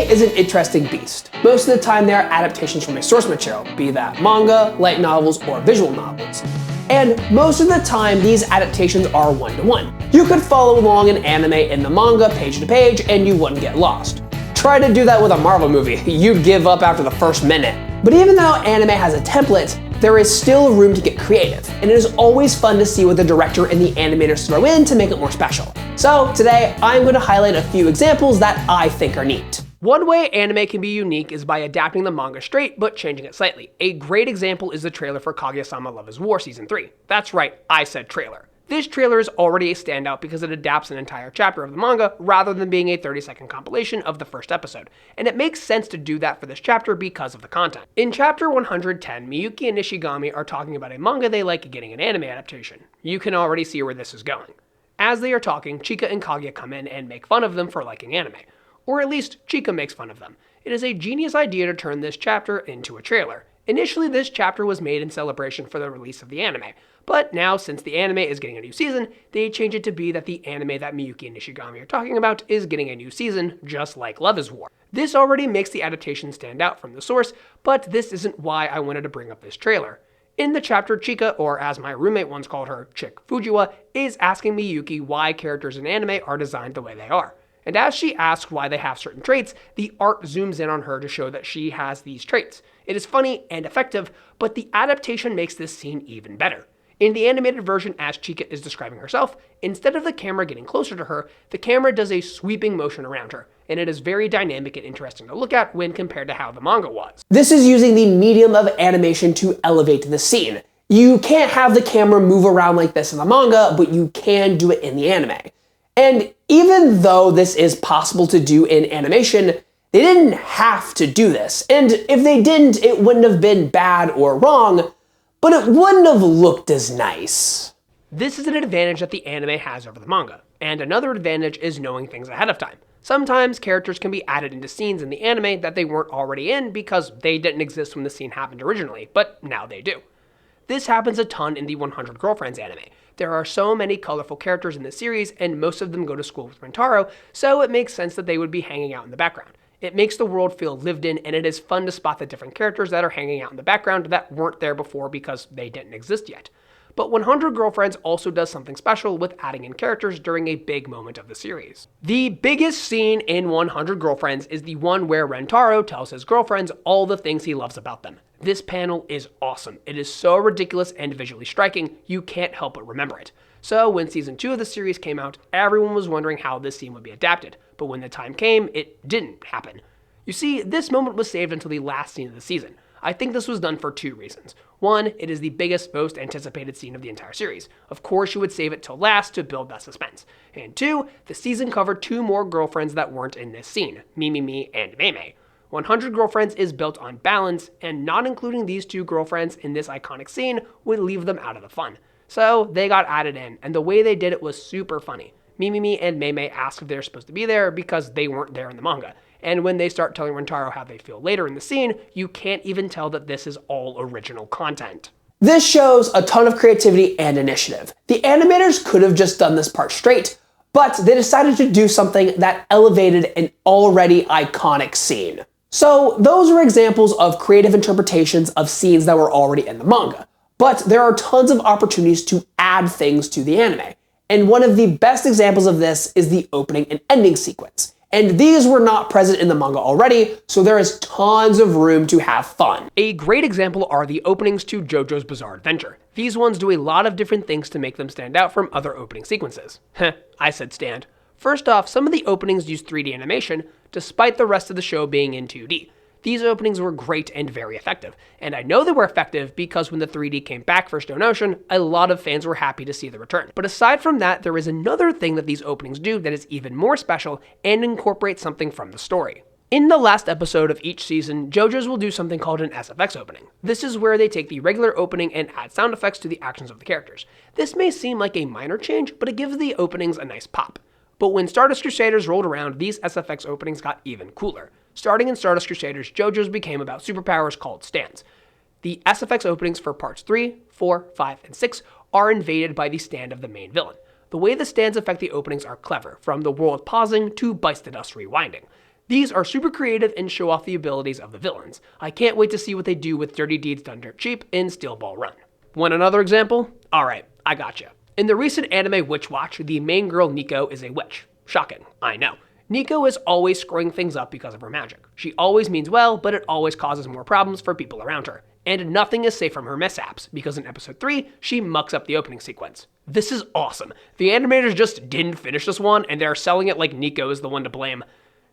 is an interesting beast. Most of the time they are adaptations from a source material, be that manga, light novels, or visual novels. And most of the time, these adaptations are one-to-one. You could follow along an anime in the manga page to page and you wouldn't get lost. Try to do that with a Marvel movie, you'd give up after the first minute. But even though anime has a template, there is still room to get creative, and it is always fun to see what the director and the animators throw in to make it more special. So today, I'm going to highlight a few examples that I think are neat. One way anime can be unique is by adapting the manga straight, but changing it slightly. A great example is the trailer for Kaguya-sama Love is War Season 3. That's right, I said trailer. This trailer is already a standout because it adapts an entire chapter of the manga rather than being a 30-second compilation of the first episode, and it makes sense to do that for this chapter because of the content. In chapter 110, Miyuki and Nishigami are talking about a manga they like getting an anime adaptation. You can already see where this is going. As they are talking, Chika and Kaguya come in and make fun of them for liking anime. Or at least, Chika makes fun of them. It is a genius idea to turn this chapter into a trailer. Initially, this chapter was made in celebration for the release of the anime, but now, since the anime is getting a new season, they change it to be that the anime that Miyuki and Nishigami are talking about is getting a new season, just like Love is War. This already makes the adaptation stand out from the source, but this isn't why I wanted to bring up this trailer. In the chapter, Chika, or as my roommate once called her, Chick Fujiwa, is asking Miyuki why characters in anime are designed the way they are. And as she asks why they have certain traits, the art zooms in on her to show that she has these traits. It is funny and effective, but the adaptation makes this scene even better. In the animated version, as Chika is describing herself, instead of the camera getting closer to her, the camera does a sweeping motion around her, and it is very dynamic and interesting to look at when compared to how the manga was. This is using the medium of animation to elevate the scene. You can't have the camera move around like this in the manga, but you can do it in the anime. And even though this is possible to do in animation, they didn't have to do this. And if they didn't, it wouldn't have been bad or wrong, but it wouldn't have looked as nice. This is an advantage that the anime has over the manga, and another advantage is knowing things ahead of time. Sometimes characters can be added into scenes in the anime that they weren't already in because they didn't exist when the scene happened originally, but now they do. This happens a ton in the 100 Girlfriends anime. There are so many colorful characters in the series, and most of them go to school with Rentaro, so it makes sense that they would be hanging out in the background. It makes the world feel lived in, and it is fun to spot the different characters that are hanging out in the background that weren't there before because they didn't exist yet. But 100 Girlfriends also does something special with adding in characters during a big moment of the series. The biggest scene in 100 Girlfriends is the one where Rentaro tells his girlfriends all the things he loves about them. This panel is awesome. It is so ridiculous and visually striking, you can't help but remember it. So when season 2 of the series came out, everyone was wondering how this scene would be adapted, but when the time came, it didn't happen. You see, this moment was saved until the last scene of the season. I think this was done for two reasons. One, it is the biggest, most anticipated scene of the entire series. Of course, you would save it till last to build that suspense. And two, the season covered two more girlfriends that weren't in this scene, Mimimi and Meimei. 100 Girlfriends is built on balance, and not including these two girlfriends in this iconic scene would leave them out of the fun. So they got added in, and the way they did it was super funny. Mimimi and Meimei ask if they're supposed to be there because they weren't there in the manga. And when they start telling Rentaro how they feel later in the scene, you can't even tell that this is all original content. This shows a ton of creativity and initiative. The animators could have just done this part straight, but they decided to do something that elevated an already iconic scene. So those are examples of creative interpretations of scenes that were already in the manga. But there are tons of opportunities to add things to the anime. And one of the best examples of this is the opening and ending sequence. And these were not present in the manga already, so there is tons of room to have fun. A great example are the openings to JoJo's Bizarre Adventure. These ones do a lot of different things to make them stand out from other opening sequences. Heh, I said stand. First off, some of the openings use 3D animation, despite the rest of the show being in 2D. These openings were great and very effective, and I know they were effective because when the 3D came back for Stone Ocean, a lot of fans were happy to see the return. But aside from that, there is another thing that these openings do that is even more special and incorporates something from the story. In the last episode of each season, JoJo's will do something called an SFX opening. This is where they take the regular opening and add sound effects to the actions of the characters. This may seem like a minor change, but it gives the openings a nice pop. But when Stardust Crusaders rolled around, these SFX openings got even cooler. Starting in Stardust Crusaders, JoJo's became about superpowers called stands. The SFX openings for parts 3, 4, 5, and 6 are invaded by the stand of the main villain. The way the stands affect the openings are clever, from the world pausing to Bites the Dust rewinding. These are super creative and show off the abilities of the villains. I can't wait to see what they do with Dirty Deeds Done Dirt Cheap in Steel Ball Run. Want another example? Alright, I gotcha. In the recent anime Witch Watch, the main girl Nico is a witch. Shocking, I know. Nico is always screwing things up because of her magic. She always means well, but it always causes more problems for people around her. And nothing is safe from her mishaps, because in episode 3, she mucks up the opening sequence. This is awesome. The animators just didn't finish this one, and they're selling it like Nico is the one to blame.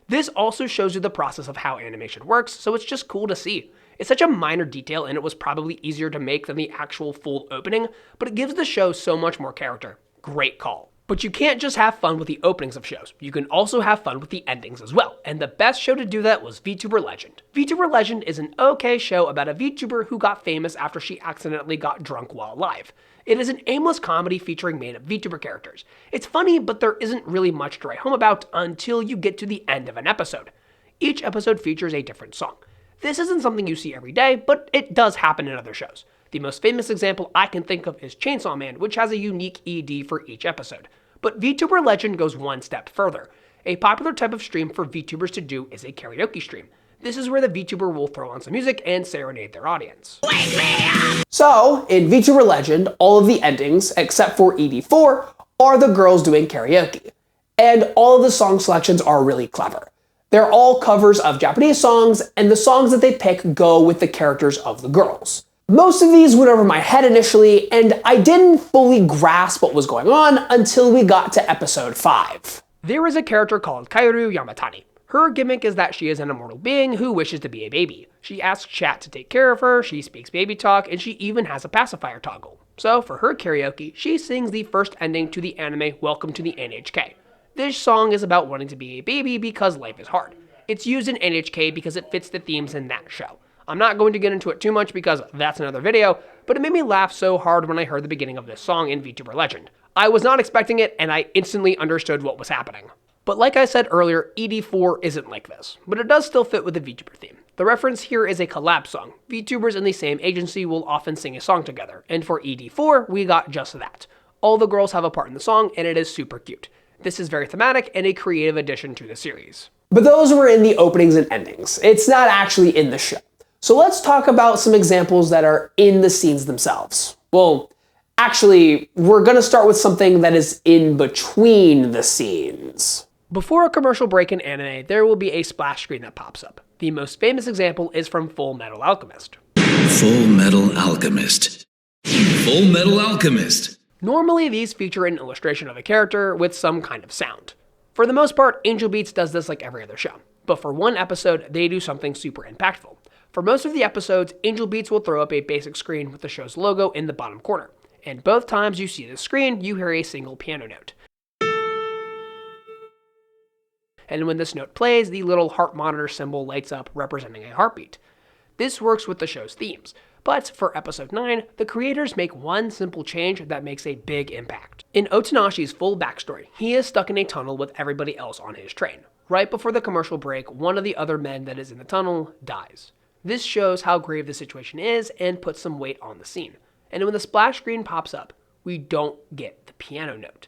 This also shows you the process of how animation works, so it's just cool to see. It's such a minor detail, and it was probably easier to make than the actual full opening, but it gives the show so much more character. Great call. But you can't just have fun with the openings of shows. You can also have fun with the endings as well. And the best show to do that was VTuber Legend. VTuber Legend is an okay show about a VTuber who got famous after she accidentally got drunk while live. It is an aimless comedy featuring made-up VTuber characters. It's funny, but there isn't really much to write home about until you get to the end of an episode. Each episode features a different song. This isn't something you see every day, but it does happen in other shows. The most famous example I can think of is Chainsaw Man, which has a unique ED for each episode. But VTuber Legend goes one step further. A popular type of stream for VTubers to do is a karaoke stream. This is where the VTuber will throw on some music and serenade their audience. Wake me up! So, in VTuber Legend, all of the endings, except for ED4, are the girls doing karaoke. And all of the song selections are really clever. They're all covers of Japanese songs, and the songs that they pick go with the characters of the girls. Most of these went over my head initially, and I didn't fully grasp what was going on until we got to episode 5. There is a character called Kaoru Yamatani. Her gimmick is that she is an immortal being who wishes to be a baby. She asks chat to take care of her, she speaks baby talk, and she even has a pacifier toggle. So for her karaoke, she sings the first ending to the anime Welcome to the NHK. This song is about wanting to be a baby because life is hard. It's used in NHK because it fits the themes in that show. I'm not going to get into it too much because that's another video, but it made me laugh so hard when I heard the beginning of this song in VTuber Legend. I was not expecting it, and I instantly understood what was happening. But like I said earlier, ED4 isn't like this, but it does still fit with the VTuber theme. The reference here is a collab song. VTubers in the same agency will often sing a song together, and for ED4, we got just that. All the girls have a part in the song, and it is super cute. This is very thematic and a creative addition to the series. But those were in the openings and endings. It's not actually in the show. So let's talk about some examples that are in the scenes themselves. Well, actually, we're gonna start with something that is in between the scenes. Before a commercial break in anime, there will be a splash screen that pops up. The most famous example is from Full Metal Alchemist. Full Metal Alchemist. Full Metal Alchemist. Normally, these feature an illustration of a character with some kind of sound. For the most part, Angel Beats does this like every other show. But for one episode, they do something super impactful. For most of the episodes, Angel Beats will throw up a basic screen with the show's logo in the bottom corner. And both times you see the screen, you hear a single piano note. And when this note plays, the little heart monitor symbol lights up representing a heartbeat. This works with the show's themes. But for episode 9, the creators make one simple change that makes a big impact. In Otonashi's full backstory, he is stuck in a tunnel with everybody else on his train. Right before the commercial break, one of the other men that is in the tunnel dies. This shows how grave the situation is and puts some weight on the scene. And when the splash screen pops up, we don't get the piano note.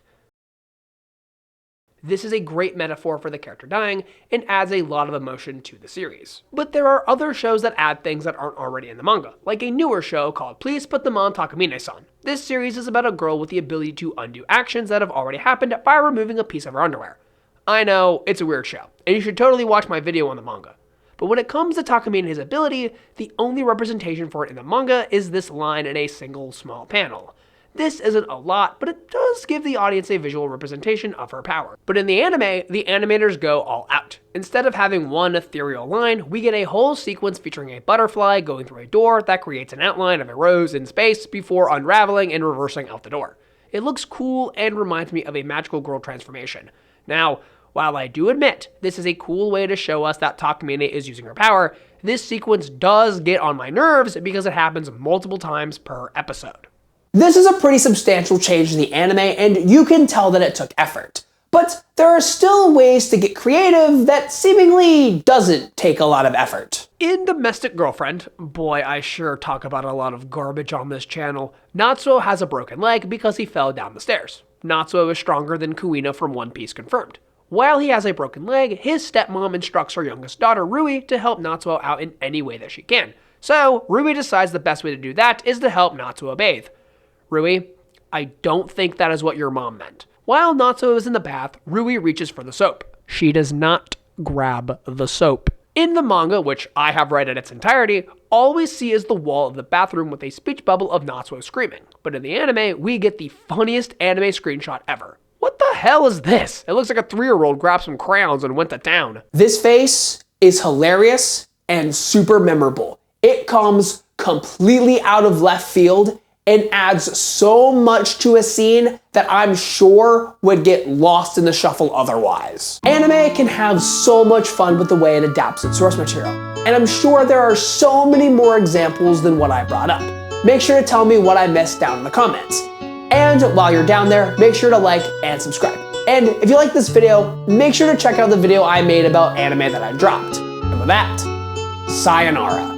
This is a great metaphor for the character dying and adds a lot of emotion to the series. But there are other shows that add things that aren't already in the manga, like a newer show called Please Put Them On Takamine-san. This series is about a girl with the ability to undo actions that have already happened by removing a piece of her underwear. I know, it's a weird show, and you should totally watch my video on the manga. But when it comes to Takamine's ability, the only representation for it in the manga is this line in a single small panel. This isn't a lot, but it does give the audience a visual representation of her power. But in the anime, the animators go all out. Instead of having one ethereal line, we get a whole sequence featuring a butterfly going through a door that creates an outline of a rose in space before unraveling and reversing out the door. It looks cool and reminds me of a magical girl transformation. Now, while I do admit this is a cool way to show us that Takamine is using her power, this sequence does get on my nerves because it happens multiple times per episode. This is a pretty substantial change in the anime, and you can tell that it took effort. But there are still ways to get creative that seemingly doesn't take a lot of effort. In Domestic Girlfriend, boy, I sure talk about a lot of garbage on this channel, Natsuo has a broken leg because he fell down the stairs. Natsuo is stronger than Kuina from One Piece confirmed. While he has a broken leg, his stepmom instructs her youngest daughter, Rui, to help Natsuo out in any way that she can. So, Rui decides the best way to do that is to help Natsuo bathe. Rui, I don't think that is what your mom meant. While Natsuo is in the bath, Rui reaches for the soap. She does not grab the soap. In the manga, which I have read in its entirety, all we see is the wall of the bathroom with a speech bubble of Natsuo screaming. But in the anime, we get the funniest anime screenshot ever. What the hell is this? It looks like a 3-year-old grabbed some crayons and went to town. This face is hilarious and super memorable. It comes completely out of left field and adds so much to a scene that I'm sure would get lost in the shuffle otherwise. Anime can have so much fun with the way it adapts its source material, and I'm sure there are so many more examples than what I brought up. Make sure to tell me what I missed down in the comments. And while you're down there, make sure to like and subscribe. And if you like this video, make sure to check out the video I made about anime that I dropped. And with that, sayonara.